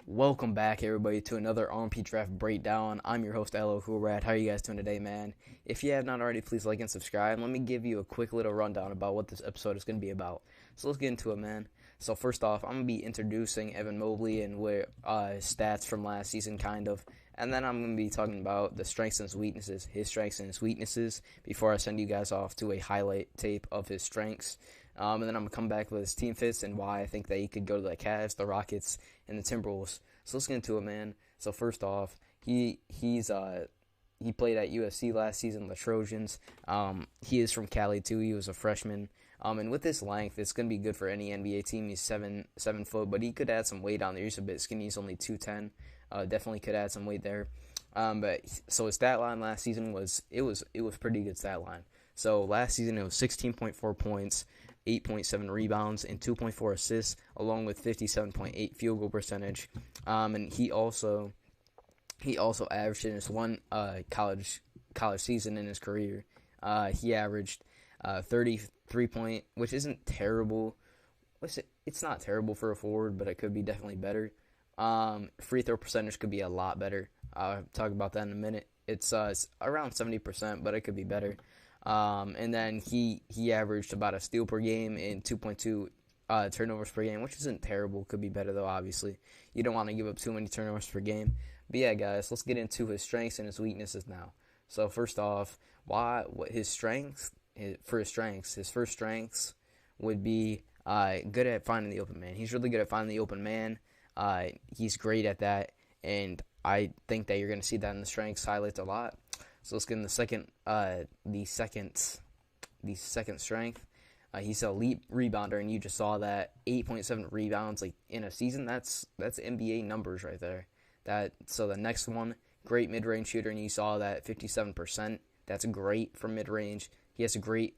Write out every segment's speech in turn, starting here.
Welcome back, everybody, to another RMP Draft Breakdown. I'm your host, LLCOOLBRAD. How are you guys doing today, man? If you have not already, please like and subscribe. Let me give you a quick little rundown about what this episode is going to be about. So let's get into it, man. So first off, I'm going to be introducing Evan Mobley and where stats from last season, kind of. And then I'm going to be talking about the strengths and his weaknesses, before I send you guys off to a highlight tape of his strengths. And then I'm going to come back with his team fits and why I think that he could go to the Cavs, the Rockets, and the Timberwolves. So let's get into it, man. So first off, he played at USC last season, the Trojans. He is from Cali too. He was a freshman. And with this length, it's going to be good for any NBA team. He's 7 foot, but he could add some weight on there. He's a bit skinny. He's only 210. Definitely could add some weight there. So his stat line last season was pretty good stat line. So last season it was 16.4 points, 8.7 rebounds, and 2.4 assists, along with 57.8 field goal percentage. And he also averaged in his one college season in his career. He averaged 33 which isn't terrible. It's not terrible for a forward, but it could be definitely better. Free throw percentage could be a lot better. I'll talk about that in a minute. It's around 70%, but it could be better. And then he averaged about a steal per game and 2.2 turnovers per game, which isn't terrible. Could be better, though, obviously. You don't want to give up too many turnovers per game. But yeah, guys, let's get into his strengths and his weaknesses now. So first off, his first strengths would be good at finding the open man. He's really good at finding the open man. He's great at that, and I think that you're going to see that in the strengths highlights a lot. So let's get in the second strength. He's an elite rebounder, and you just saw that 8.7 rebounds like in a season. That's NBA numbers right there. So the next one, great mid-range shooter, and you saw that 57%. That's great for mid-range. He has a great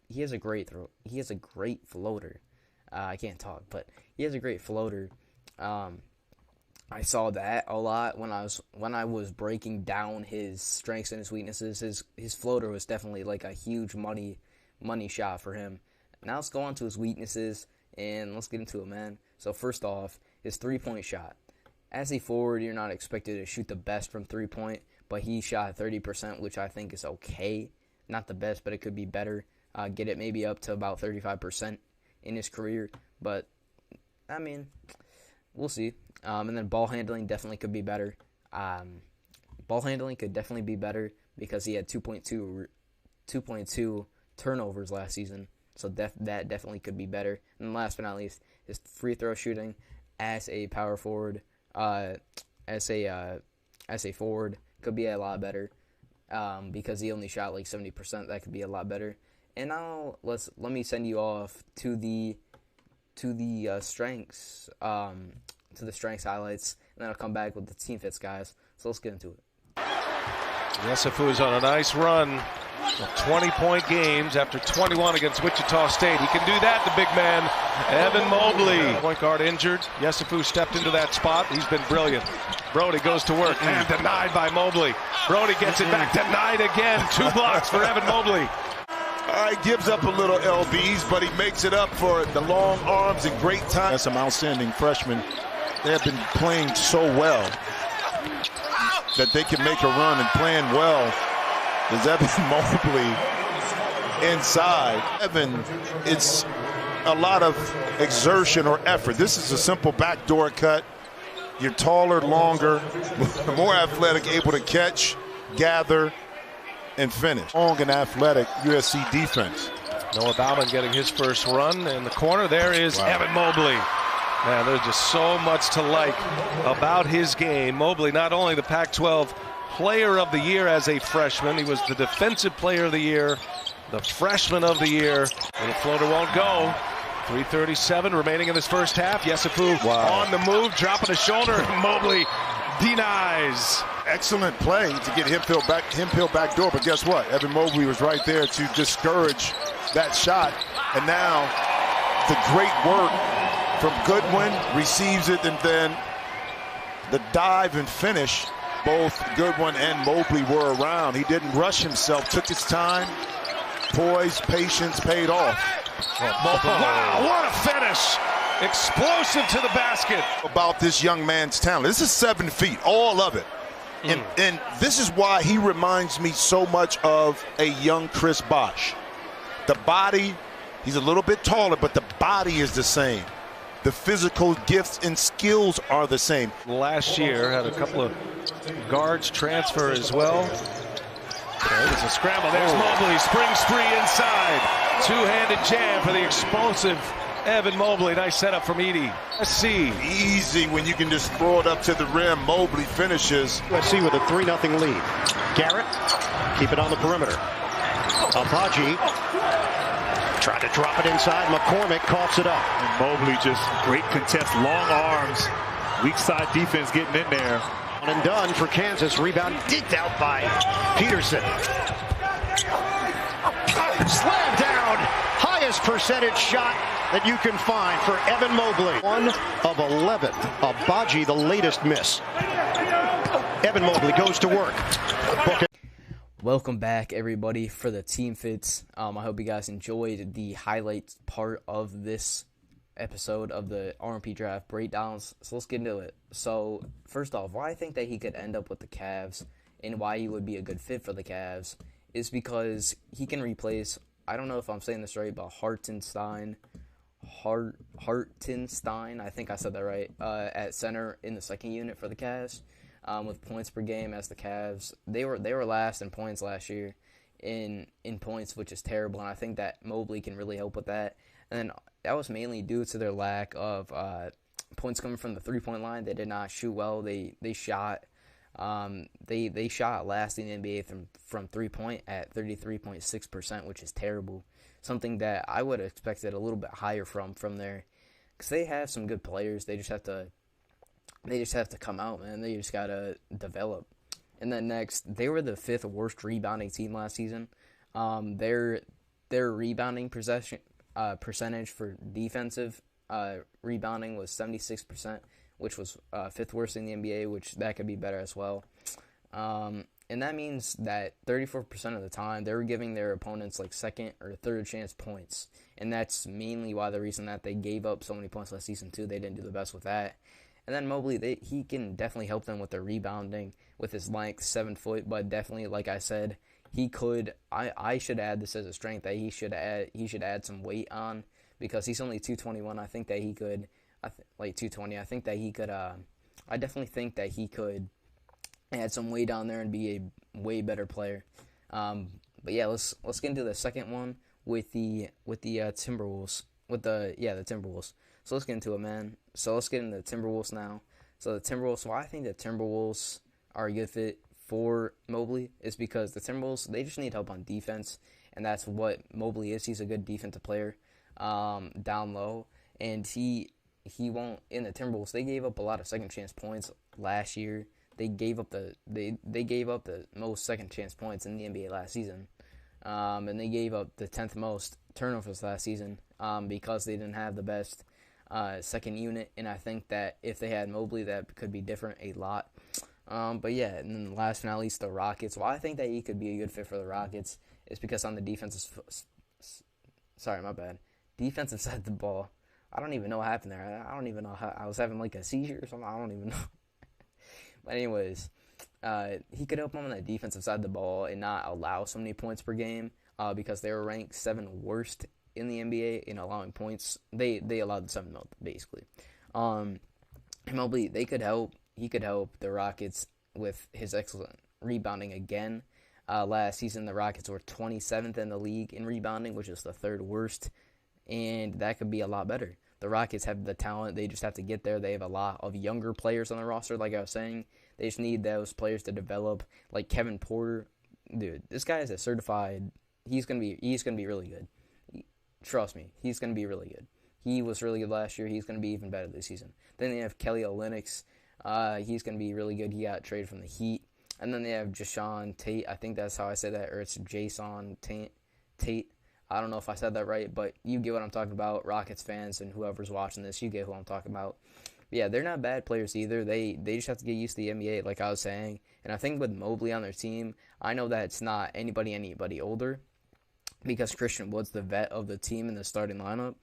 floater. I can't talk, but he has a great floater. I saw that a lot when I was breaking down his strengths and his weaknesses. His floater was definitely like a huge money shot for him. Now let's go on to his weaknesses and let's get into it, man. So first off, his 3-point shot. As a forward, you're not expected to shoot the best from 3-point, but he shot 30%, which I think is okay. Not the best, but it could be better. Get it maybe up to about 35% in his career, but I mean, we'll see. And then ball handling definitely could be better. Ball handling could definitely be better because he had 2.2 turnovers last season. So that definitely could be better. And last but not least, his free throw shooting as a power forward, as a forward could be a lot better. Because he only shot like 70%, that could be a lot better. And now let me send you off to the strengths. To the strengths highlights, and then I'll come back with the team fits, guys. So let's get into it. Yesufu is on a nice run of 20-point games after 21 against Wichita State. He can do that, the big man, Evan Mobley. Point guard injured. Yesufu stepped into that spot. He's been brilliant. Brody goes to work and denied by Mobley. Brody gets it back, denied again. 2 blocks for Evan Mobley. All right, gives up a little LBs, but he makes it up for the long arms and great time. That's some outstanding freshmen. They have been playing so well that they can make a run, and playing well is Evan Mobley inside. Evan, it's a lot of exertion or effort. This is a simple backdoor cut. You're taller, longer, more athletic, able to catch, gather, and finish. Long and athletic USC defense. Noah Bauman getting his first run in the corner. There is Evan Mobley. Man, there's just so much to like about his game. Mobley, not only the Pac-12 Player of the Year as a freshman, he was the Defensive Player of the Year, the Freshman of the Year. And the floater won't go. 3:37 remaining in this first half. Yesufu on the move, dropping a shoulder, and Mobley denies. Excellent play to get him peeled back door, but guess what? Evan Mobley was right there to discourage that shot. And now the great work from Goodwin, receives it, and then the dive and finish. Both Goodwin and Mobley were around. He didn't rush himself, took his time. Poise, patience paid off. Wow, what a finish explosive to the basket. About this young man's talent. This is 7 feet, all of it. And this is why he reminds me so much of a young Chris Bosh. The body, he's a little bit taller, but the body is the same. The physical gifts and skills are the same. Last year had a couple of guards transfer as well. There's a scramble. There's Mobley. Springs free inside. Two-handed jam for the explosive Evan Mobley. Nice setup from Edie. Let's see. Easy when you can just throw it up to the rim. Mobley finishes. Let's see with a 3-0 lead. Garrett, keep it on the perimeter. Abaji tried to drop it inside. McCormick coughs it up. And Mobley just great contest, long arms. Weak side defense getting in there. One and done for Kansas. Rebound digged out by Peterson. Slam down. Highest percentage shot that you can find for Evan Mobley. 1 of 11. Abaji, the latest miss. Evan Mobley goes to work. Welcome back, everybody, for the Team Fits. I hope you guys enjoyed the highlights part of this episode of the RMP Draft breakdowns. So let's get into it. So, first off, why I think that he could end up with the Cavs and why he would be a good fit for the Cavs is because he can replace, I don't know if I'm saying this right, but Hartenstein, I think I said that right, at center in the second unit for the Cavs. With points per game as the Cavs. They were last in points last year in points, which is terrible, and I think that Mobley can really help with that. And then that was mainly due to their lack of points coming from the three-point line. They did not shoot well. They shot they shot last in the NBA from three-point at 33.6%, which is terrible. Something that I would have expected a little bit higher from there, because they have some good players. They just have to come out, man. They just got to develop. And then next, they were the 5th worst rebounding team last season. Their rebounding percentage for defensive rebounding was 76%, which was 5th worst in the NBA, which that could be better as well. And that means that 34% of the time, they were giving their opponents like second or third chance points. And that's mainly why the reason that they gave up so many points last season, too. They didn't do the best with that. And then Mobley, he can definitely help them with their rebounding with his length, 7 foot. But definitely, like I said, he could. I should add this as a strength that he should add some weight on, because he's only 221. I think that he could, like 220. I think that he could. I definitely think that he could add some weight on there and be a way better player. But yeah, let's get into the second one with the Timberwolves. The Timberwolves. So let's get into it, man. So let's get into the Timberwolves now. So the Timberwolves, why I think the Timberwolves are a good fit for Mobley is because the Timberwolves, they just need help on defense, and that's what Mobley is. He's a good defensive player down low, and he won't. In the Timberwolves, they gave up a lot of second chance points last year. They gave up the most second chance points in the NBA last season, and they gave up the 10th most turnovers last season because they didn't have the best second unit, and I think that if they had Mobley, that could be different a lot. But yeah, and then last but not least, the Rockets. Well, I think that he could be a good fit for the Rockets is because on the defensive side of the ball, I don't even know what happened there. I don't even know how I was having like a seizure or something. I don't even know. But anyways, he could help them on the defensive side of the ball and not allow so many points per game because they were ranked 7th worst in the NBA in allowing points. They allowed the 7th most, basically. Mobley, he could help the Rockets with his excellent rebounding again. Last season, the Rockets were 27th in the league in rebounding, which is the 3rd worst, and that could be a lot better. The Rockets have the talent. They just have to get there. They have a lot of younger players on the roster, like I was saying. They just need those players to develop, like Kevin Porter. Dude, this guy is a certified. He's gonna be really good. Trust me, he's gonna be really good. He was really good last year. He's gonna be even better this season. Then they have Kelly Olynyk. He's gonna be really good. He got traded from the Heat. And then they have Jason Tate. I think that's how I say that, or it's Jason Tate. I don't know if I said that right, but you get what I'm talking about. Rockets fans and whoever's watching this, you get who I'm talking about. But yeah, they're not bad players either. They just have to get used to the NBA, like I was saying. And I think with Mobley on their team, I know that it's not anybody older because Christian Wood's the vet of the team in the starting lineup.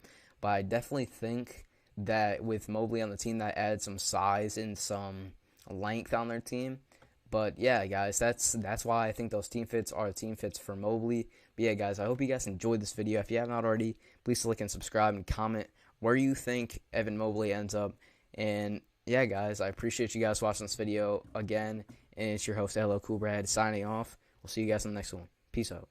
But I definitely think that with Mobley on the team, that adds some size and some length on their team. But yeah, guys, that's why I think those team fits are team fits for Mobley. But yeah, guys, I hope you guys enjoyed this video. If you have not already, please click and subscribe and comment where you think Evan Mobley ends up. And yeah, guys, I appreciate you guys watching this video again. And it's your host, LLCOOLBRAD, signing off. We'll see you guys in the next one. Peace out.